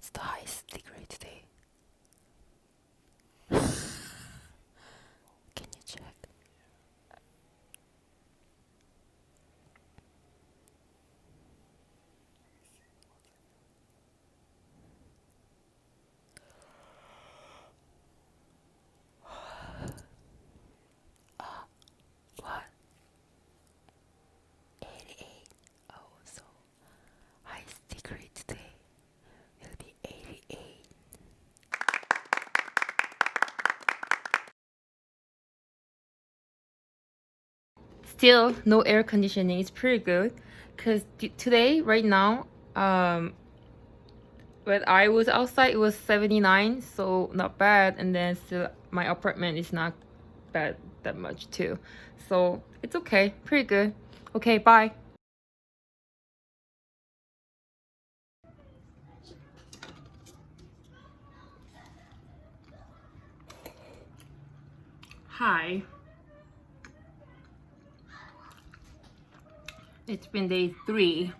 What's the highest degree today? Can you check? What? 88. Oh, so highest degree today will be 88. Still, no air conditioning. It's pretty good because today, right now, when I was outside, it was 79, so not bad. And then still, my apartment is not bad that much too. So it's okay, pretty good. Okay, bye. Hi. It's been day 3,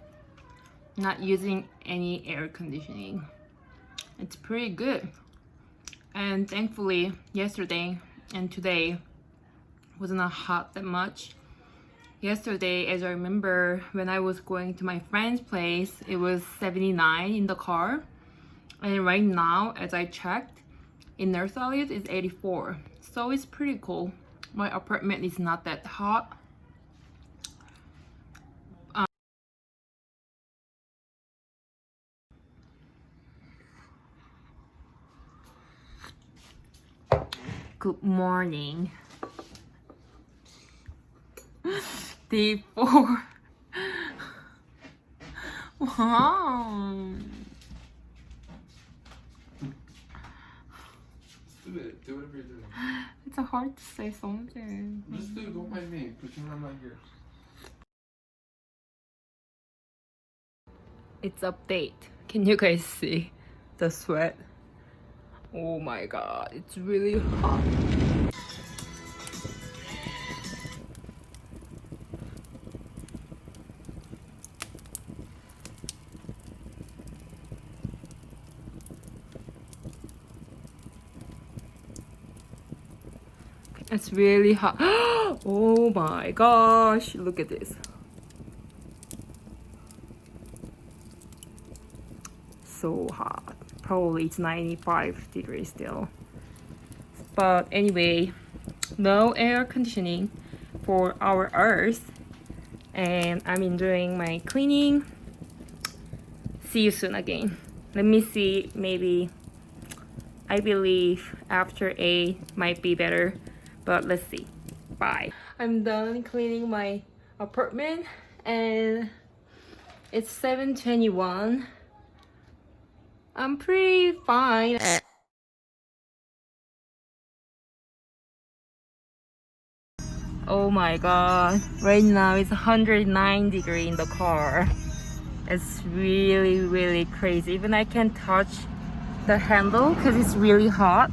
not using any air conditioning. It's pretty good. And thankfully, yesterday and today was not hot that much. Yesterday, as I remember, when I was going to my friend's place, it was 79 in the car. And right now, as I checked, in Nurse Elliott, it's 84. So it's pretty cool. My apartment is not that hot. Good morning. Day 4. Wow. Do it. Do whatever you're doing. It's hard to say something. Just do it. Don't mind me. Pretend I'm not here. It's update. Can you guys see the sweat? Oh my god, it's really hot. It's really hot. Oh my gosh, look at this. So hot. Probably it's 95 degrees still. But anyway, no air conditioning for our earth. And I'm enjoying my cleaning. See you soon again. Let me see, maybe I believe after 8 might be better. But let's see. Bye. I'm done cleaning my apartment and it's 7:21. I'm pretty fine. Oh my god. Right now it's 109 degrees in the car. It's really, really crazy. Even I can't touch the handle because it's really hot.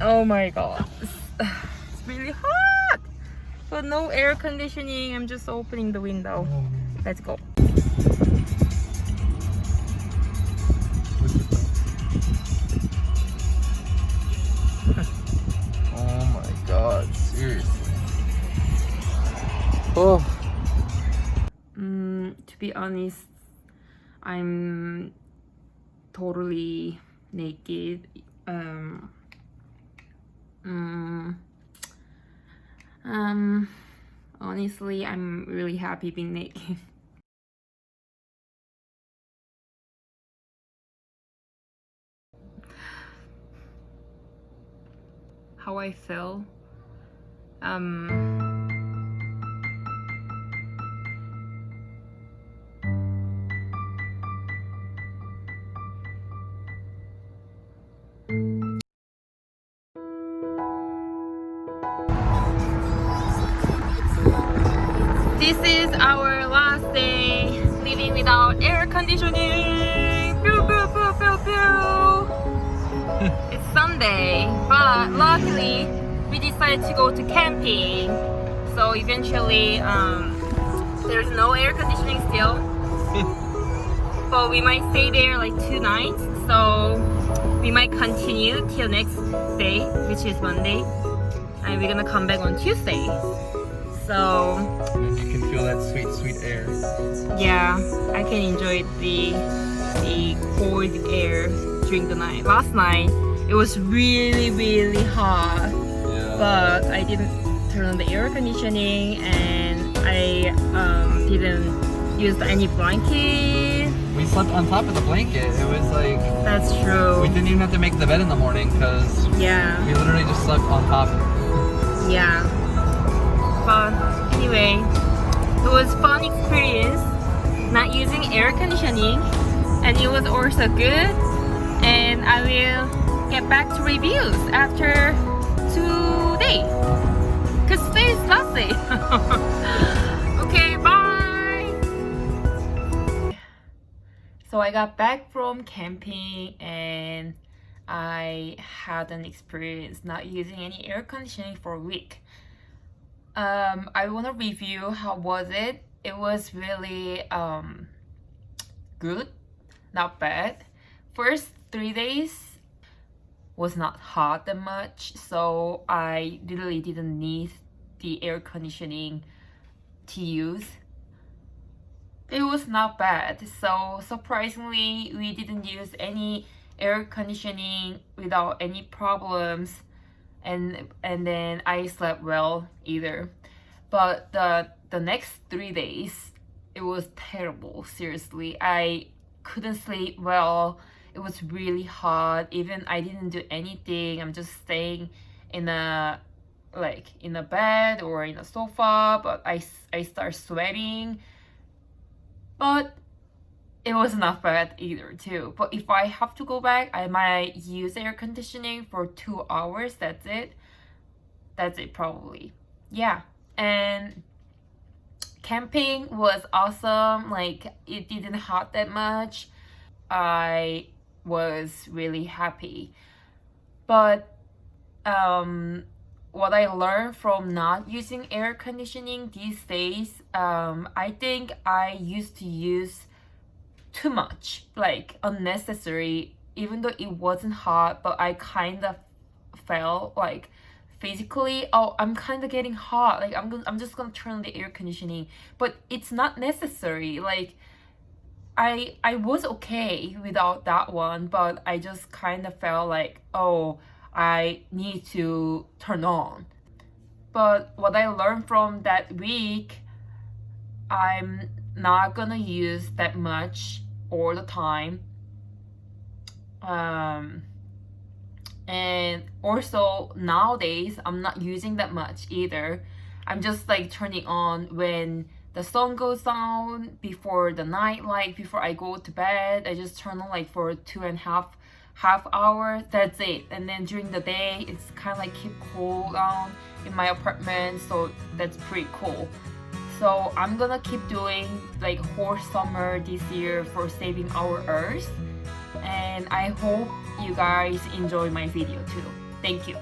Oh my god. It's really hot. But no air conditioning. I'm just opening the window. Let's go. Oh my god, seriously. Oh. To be honest, I'm totally naked. Honestly, I'm really happy being naked. How I feel? This is our last day living without air conditioning. Pew, pew, pew, pew, pew. It's Sunday, but luckily we decided to go to camping. So eventually, there's no air conditioning still. but we might stay there like 2 nights. So we might continue till next day, which is Monday, and we're gonna come back on Tuesday. So And you can feel that sweet, sweet air. yeah, I can enjoy the cold air during the night. Last night it was really hot, Yeah. but I didn't turn on the air conditioning and I didn't use any blanket. We slept on top of the blanket. It was like That's true. we didn't even have to make the bed in the morning because Yeah. we literally just slept on top. Yeah. But anyway, it was fun experience not using air conditioning, and it was also good. And I will get back to reviews after today, cause today is last day. Okay, bye. So I got back from camping and I had an experience not using any air conditioning for a week. I want to review how was it. It was really good, not bad. First 3 days was not hot that much, so I literally didn't need the air conditioning to use. It was not bad. So surprisingly, we didn't use any air conditioning without any problems, and then I slept well either. But the next 3 days, it was terrible. Seriously, I couldn't sleep well. It was really hot. Even I didn't do anything. I'm just staying in a bed or in a sofa, but I start sweating. But it was not bad either too. But if I have to go back, I might use air conditioning for 2 hours. That's it probably. Yeah. And camping was awesome. Like, it didn't hot that much. I was really happy. But what I learned from not using air conditioning these days, I think I used to use too much, like unnecessary, even though it wasn't hot, but I kind of felt like physically, oh, I'm kind of getting hot, like I'm just gonna turn on the air conditioning, but it's not necessary. Like, I was okay without that one, but I just kind of felt like, oh, I need to turn on. But what I learned from that week, I'm not gonna use that much all the time. And also nowadays I'm not using that much either. I'm just like turning on when the sun goes down, before the night, like before I go to bed. I just turn on like for 2.5 hours. That's it. And then during the day it's kind of like keep cool down in my apartment, so that's pretty cool. So I'm gonna keep doing like whole summer this year for saving our earth, and I hope you guys enjoy my video too. Thank you.